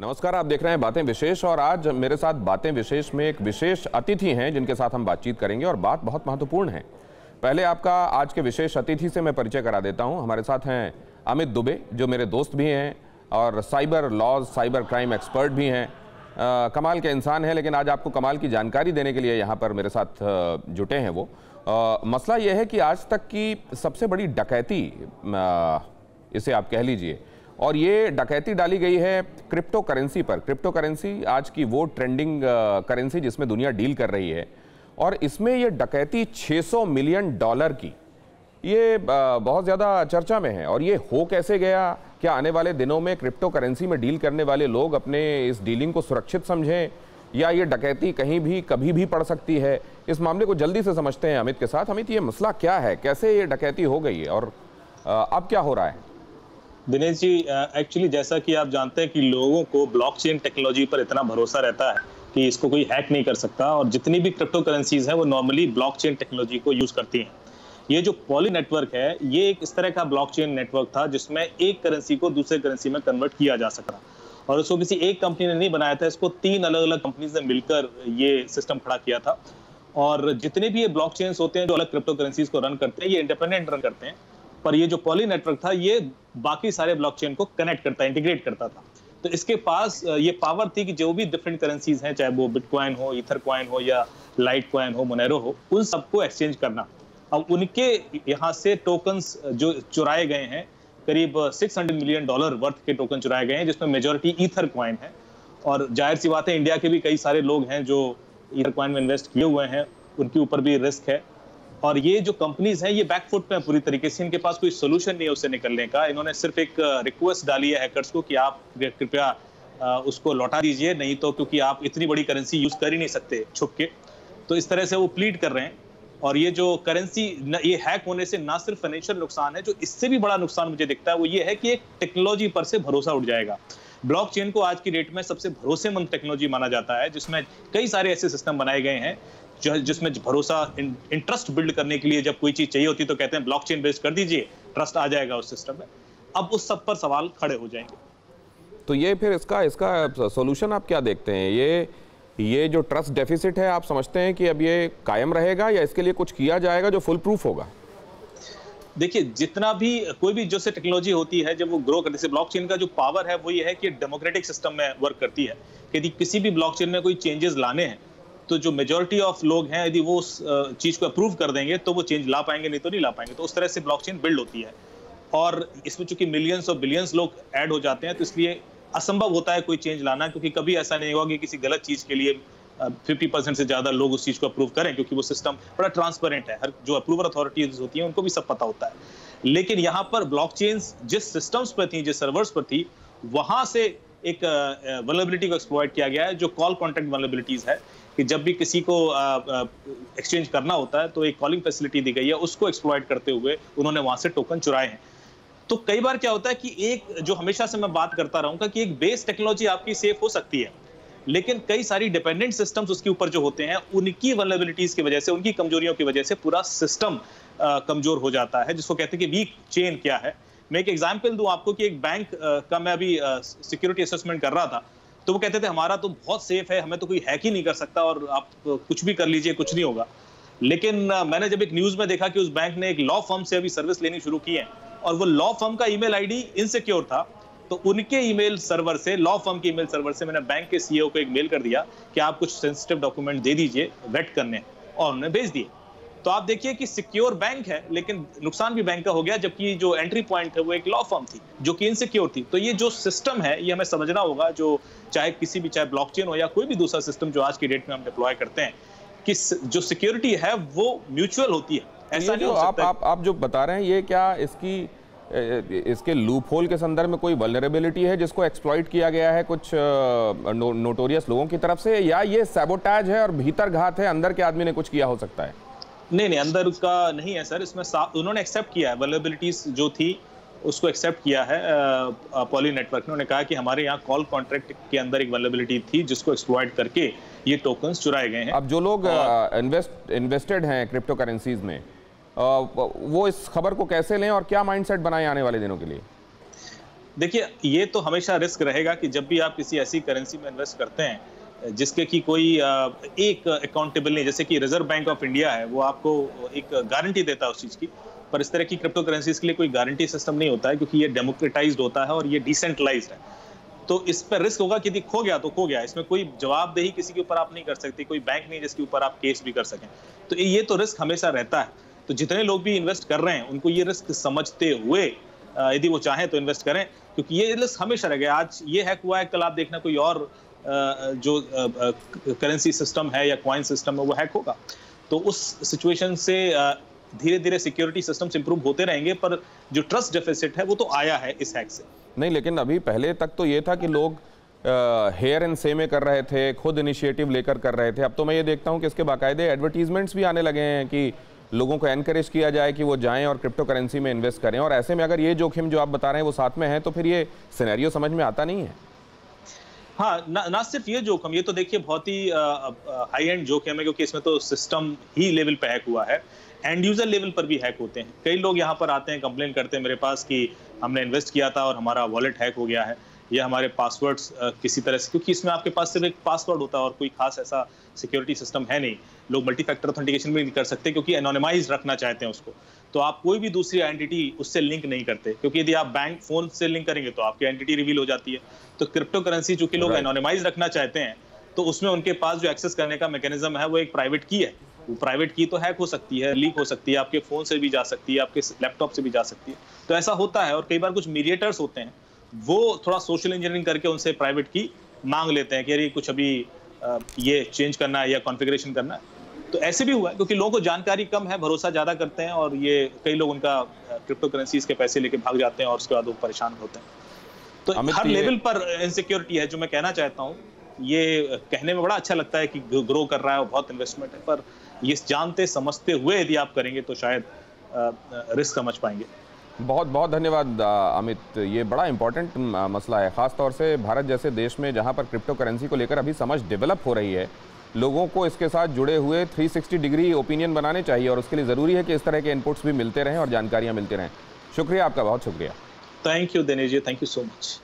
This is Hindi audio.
नमस्कार, आप देख रहे हैं बातें विशेष और आज मेरे साथ बातें विशेष में एक विशेष अतिथि हैं जिनके साथ हम बातचीत करेंगे और बात बहुत महत्वपूर्ण है। पहले आपका आज के विशेष अतिथि से मैं परिचय करा देता हूं। हमारे साथ हैं अमित दुबे, जो मेरे दोस्त भी हैं और cyber laws, cyber crime expert भी हैं। कमाल के इंसान हैं, लेकिन आज आपको कमाल की जानकारी देने के लिए यहाँ पर मेरे साथ जुटे हैं वो। मसला ये है कि आज तक की सबसे बड़ी डकैती, इसे आप कह लीजिए, और ये डकैती डाली गई है क्रिप्टो करेंसी पर। क्रिप्टो करेंसी आज की वो ट्रेंडिंग करेंसी जिसमें दुनिया डील कर रही है, और इसमें ये डकैती $600 मिलियन की, ये बहुत ज़्यादा चर्चा में है। और ये हो कैसे गया? क्या आने वाले दिनों में क्रिप्टो करेंसी में डील करने वाले लोग अपने इस डीलिंग को सुरक्षित समझें, या ये डकैती कहीं भी कभी भी पड़ सकती है? इस मामले को जल्दी से समझते हैं अमित के साथ। अमित, ये मसला क्या है, कैसे ये डकैती हो गई है और अब क्या हो रहा है? दिनेश जी, एक्चुअली जैसा कि आप जानते हैं कि लोगों को ब्लॉकचेन टेक्नोलॉजी पर इतना भरोसा रहता है कि इसको कोई हैक नहीं कर सकता, और जितनी भी क्रिप्टो करेंसीज हैं वो नॉर्मली ब्लॉकचेन टेक्नोलॉजी को यूज करती हैं। ये जो पॉली नेटवर्क है, ये एक इस तरह का ब्लॉकचेन नेटवर्क था जिसमें एक करेंसी को दूसरे करेंसी में कन्वर्ट किया जा सकता, और इसको किसी एक कंपनी ने नहीं बनाया था, इसको 3 अलग अलग कंपनीज ने मिलकर ये सिस्टम खड़ा किया था। और जितने भी ये ब्लॉकचेन्स होते हैं जो अलग क्रिप्टो करेंसीज को रन करते हैं, ये इंडिपेंडेंट रन करते हैं, पर ये जो पॉली नेटवर्क था ये बाकी सारे ब्लॉकचेन को कनेक्ट करता, इंटीग्रेट करता था। तो इसके पास ये पावर थी कि जो भी डिफरेंट करेंसीज हैं, चाहे वो बिटकॉइन हो, ईथर कॉइन हो, या लाइट कॉइन हो, मोनेरो हो, उन सबको एक्सचेंज करना। अब उनके यहाँ से टोकन्स जो चुराए गए हैं, करीब $600 मिलियन वर्थ के टोकन चुराए गए हैं, जिसमें मेजोरिटी ईथर कॉइन है। और जाहिर सी बात है, इंडिया के भी कई सारे लोग हैं जो ईथर कॉइन में इन्वेस्ट किए हुए हैं, उनके ऊपर भी रिस्क है। और ये जो कंपनीज हैं ये बैकफुट पे पूरी तरीके से, इनके पास कोई सोल्यूशन नहीं है उससे निकलने का। इन्होंने सिर्फ एक रिक्वेस्ट डाली है हैकर्स को कि आप कृपया उसको लौटा दीजिए, नहीं तो क्योंकि आप इतनी बड़ी करेंसी यूज कर ही नहीं सकते छुप के। तो इस तरह से वो प्लीड कर रहे हैं। और ये जो करेंसी, ये हैक होने से ना सिर्फ फाइनेंशियल नुकसान है, जो इससे भी बड़ा नुकसान मुझे दिखता है वो ये है कि एक टेक्नोलॉजी पर से भरोसा उठ जाएगा। ब्लॉकचेन को आज की डेट में सबसे भरोसेमंद टेक्नोलॉजी माना जाता है, जिसमें कई सारे ऐसे सिस्टम बनाए गए हैं जिसमें भरोसा, इंटरेस्ट बिल्ड करने के लिए जब कोई चीज चाहिए होती है तो कहते हैं ब्लॉकचेन बेस्ड कर दीजिए, ट्रस्ट आ जाएगा उस सिस्टम में। अब उस सब पर सवाल खड़े हो जाएंगे। तो ये फिर इसका सॉल्यूशन आप क्या देखते हैं? ये जो ट्रस्ट डेफिसिट है, आप समझते हैं कि अब ये कायम रहेगा या इसके लिए कुछ किया जाएगा जो फुल प्रूफ होगा? देखिए, जितना भी कोई भी जो से टेक्नोलॉजी होती है, जब वो ग्रो करने से, ब्लॉकचेन का जो पावर है वो ये है कि डेमोक्रेटिक सिस्टम में वर्क करती है। यदि किसी भी ब्लॉकचेन में कोई चेंजेस लाने हैं तो जो मेजॉरिटी ऑफ लोग हैं, यदि वो उस चीज को अप्रूव कर देंगे तो वो चेंज ला पाएंगे, नहीं तो नहीं ला पाएंगे। तो उस तरह से ब्लॉकचेन बिल्ड होती है। और इसमें चूंकि मिलियंस और बिलियंस लोग ऐड हो जाते हैं, तो इसलिए असंभव होता है कोई चेंज लाना, क्योंकि कभी ऐसा नहीं होगा कि किसी गलत चीज के लिए 50% से ज्यादा लोग उस चीज को अप्रूव करें, क्योंकि वो सिस्टम बड़ा ट्रांसपेरेंट है। हर जो अप्रूवल अथॉरिटीज होती हैं उनको भी सब पता होता है। लेकिन यहाँ पर ब्लॉकचेन्स जिस सिस्टम्स पर थी, जिस सर्वर्स पर थी, वहां से एक वल्नरेबिलिटी को एक्सप्लॉइट किया गया है, जो कॉल कॉन्टैक्ट वल्नरेबिलिटीज है, कि जब भी किसी को एक्सचेंज करना होता है तो एक कॉलिंग फैसिलिटी दी गई है, उसको एक्सप्लॉइट करते हुए उन्होंने वहां से टोकन चुराए हैं। तो कई बार क्या होता है कि एक जो हमेशा से मैं बात करता रहूंगा कि एक बेस टेक्नोलॉजी आपकी सेफ हो सकती है, लेकिन कई सारी डिपेंडेंट सिस्टम्स उसके ऊपर जो होते हैं, उनकी वल्नरेबिलिटीज की वजह से, उनकी कमजोरियों की वजह से पूरा सिस्टम कमजोर हो जाता है, जिसको कहते हैं कि वीक चेन क्या है। मैं एक एग्जांपल दूं आपको कि एक बैंक का मैं अभी सिक्योरिटी असेसमेंट कर रहा था, तो वो कहते थे हमारा तो बहुत सेफ है, हमें तो कोई हैक ही नहीं कर सकता, और आप कुछ भी कर लीजिए, कुछ नहीं होगा। लेकिन मैंने जब एक न्यूज में देखा कि उस बैंक ने एक लॉ फर्म से अभी सर्विस लेनी शुरू की है, और वो लॉ फर्म का ईमेल आईडी इनसिक्योर था, तो उनके ईमेल सर्वर से, लॉ फर्म के ईमेल सर्वर से मैंने बैंक के सीईओ को एक मेल कर दिया कि आप कुछ सेंसिटिव डॉक्यूमेंट दे दीजिए वेट करने, और उन्होंने भेज दिए। तो आप देखिए कि सिक्योर बैंक है, लेकिन नुकसान भी बैंक का हो गया, जबकि जो एंट्री पॉइंट है वो एक लॉ फर्म थी जो कि इनसिक्योर थी। तो ये जो सिस्टम है ये हमें समझना होगा, जो चाहे किसी भी, चाहे ब्लॉकचेन हो या कोई भी दूसरा सिस्टम जो आज की डेट में हम डिप्लॉय करते हैं, कि जो सिक्योरिटी है वो म्यूचुअल होती है। ऐसा नहीं हो सकता। आप जो बता रहे हैं, ये क्या इसके लूप होल के संदर्भ में कोई वल्नरेबिलिटी है जिसको एक्सप्लॉइट किया गया है कुछ नोटोरियस लोगों की तरफ से, या ये सैबोटाज है और भीतर घात है, अंदर के आदमी ने कुछ किया हो सकता है? नहीं, अंदर का नहीं है सर। इसमें उन्होंने एक्सेप्ट किया है, वल्नरेबिलिटीज जो थी उसको एक्सेप्ट किया है पॉली नेटवर्क ने। उन्होंने कहा कि हमारे यहाँ कॉल कॉन्ट्रैक्ट के अंदर एक वल्नरेबिलिटी थी जिसको एक्सप्लॉइट करके ये टोकन्स चुराए गए हैं। अब जो लोग इन्वेस्टेड हैं क्रिप्टो करेंसीज में, वो इस खबर को कैसे लें और क्या माइंडसेट बनाएं आने वाले दिनों के लिए? देखिए, ये तो हमेशा रिस्क रहेगा कि जब भी आप किसी ऐसी करेंसी में इन्वेस्ट करते हैं जिसके की कोई एक अकाउंटेबल नहीं, जैसे कि रिजर्व बैंक ऑफ इंडिया है, वो आपको एक गारंटी देता है उस चीज की, पर इस तरह की क्रिप्टो करेंसीज के लिए कोई गारंटी सिस्टम नहीं होता है, क्योंकि ये डेमोक्रेटाइज्ड होता है और ये डिसेंट्रलाइज्ड है। तो इस पर रिस्क होगा कि यदि खो गया तो खो गया, इसमें कोई जवाबदेही किसी के ऊपर आप नहीं कर सकते, कोई बैंक नहीं जिसके ऊपर आप केस भी कर सकें। तो ये तो रिस्क हमेशा रहता है। तो जितने लोग भी इन्वेस्ट कर रहे हैं उनको ये रिस्क समझते हुए यदि वो चाहें तो इन्वेस्ट करें, क्योंकि ये रिस्क हमेशा रहेगा। आज ये हैक हुआ है, कल आप देखना कोई और जो करेंसी सिस्टम है या कॉइन सिस्टम है वो हैक होगा। तो उस सिचुएशन से धीरे धीरे सिक्योरिटी सिस्टम्स इंप्रूव होते रहेंगे, पर जो ट्रस्ट डेफिसिट है वो तो आया है इस हैक से। नहीं, लेकिन अभी पहले तक तो ये था कि लोग हेयर एंड से में कर रहे थे, खुद इनिशिएटिव लेकर कर रहे थे। अब तो मैं ये देखता हूँ कि इसके बाकायदे एडवर्टीजमेंट्स भी आने लगे हैं कि लोगों को एनकरेज किया जाए कि वो जाएं और क्रिप्टो करेंसी में इन्वेस्ट करें। और ऐसे में अगर ये जोखिम जो आप बता रहे हैं वो साथ में है तो फिर ये सिनेरियो समझ में आता नहीं है। हाँ, ना सिर्फ ये जोखिम, ये तो देखिए बहुत ही हाई एंड जोखिम है, क्योंकि इसमें तो सिस्टम ही लेवल पे हैक हुआ है, एंड यूजर लेवल पर भी हैक होते हैं। कई लोग यहाँ पर आते हैं, कंप्लेन करते हैं मेरे पास कि हमने इन्वेस्ट किया था और हमारा वॉलेट हैक हो गया है, या हमारे पासवर्ड्स किसी तरह से, क्योंकि इसमें आपके पास सिर्फ एक पासवर्ड होता है और कोई खास ऐसा सिक्योरिटी सिस्टम है नहीं। लोग मल्टी फैक्टर ऑथेंटिकेशन भी नहीं कर सकते, क्योंकि एनोनिमाइज रखना चाहते हैं उसको। तो आप कोई भी दूसरी आइडेंटिटी उससे लिंक नहीं करते, क्योंकि यदि आप बैंक फोन से लिंक करेंगे तो आपकी आइडेंटिटी रिवील हो जाती है। तो क्रिप्टो करेंसी चूंकि लोग एनोनिमाइज रखना चाहते हैं, तो उसमें उनके पास जो एक्सेस करने का मैकेनिज्म है वो एक प्राइवेट की है। वो प्राइवेट की तो हैक हो सकती है, लीक हो सकती है, आपके फोन से भी जा सकती है, आपके लैपटॉप से भी जा सकती है। तो ऐसा होता है, और कई बार कुछ मीडिएटर्स होते हैं, वो थोड़ा सोशल इंजीनियरिंग करके उनसे प्राइवेट की मांग लेते हैं कि अरे कुछ अभी ये चेंज करना है या कॉन्फ़िगरेशन करना है। तो ऐसे भी हुआ है, क्योंकि लोगों को जानकारी कम है, भरोसा ज्यादा करते हैं, और ये कई लोग उनका क्रिप्टो करेंसीज के पैसे लेके भाग जाते हैं और उसके बाद वो परेशान होते हैं। तो हर लेवल पर इनसिक्योरिटी है। जो मैं कहना चाहता हूँ, ये कहने में बड़ा अच्छा लगता है कि ग्रो कर रहा है और बहुत इन्वेस्टमेंट है, पर ये जानते समझते हुए यदि आप करेंगे तो शायद रिस्क समझ पाएंगे। बहुत बहुत धन्यवाद अमित। ये बड़ा इंपॉर्टेंट मसला है, ख़ास तौर से भारत जैसे देश में जहाँ पर क्रिप्टो करेंसी को लेकर अभी समझ डेवलप हो रही है। लोगों को इसके साथ जुड़े हुए 360 डिग्री ओपिनियन बनाने चाहिए, और उसके लिए ज़रूरी है कि इस तरह के इनपुट्स भी मिलते रहें और जानकारियाँ मिलती रहें। शुक्रिया आपका, बहुत शुक्रिया। Thank you Dinesh ji, thank you so much.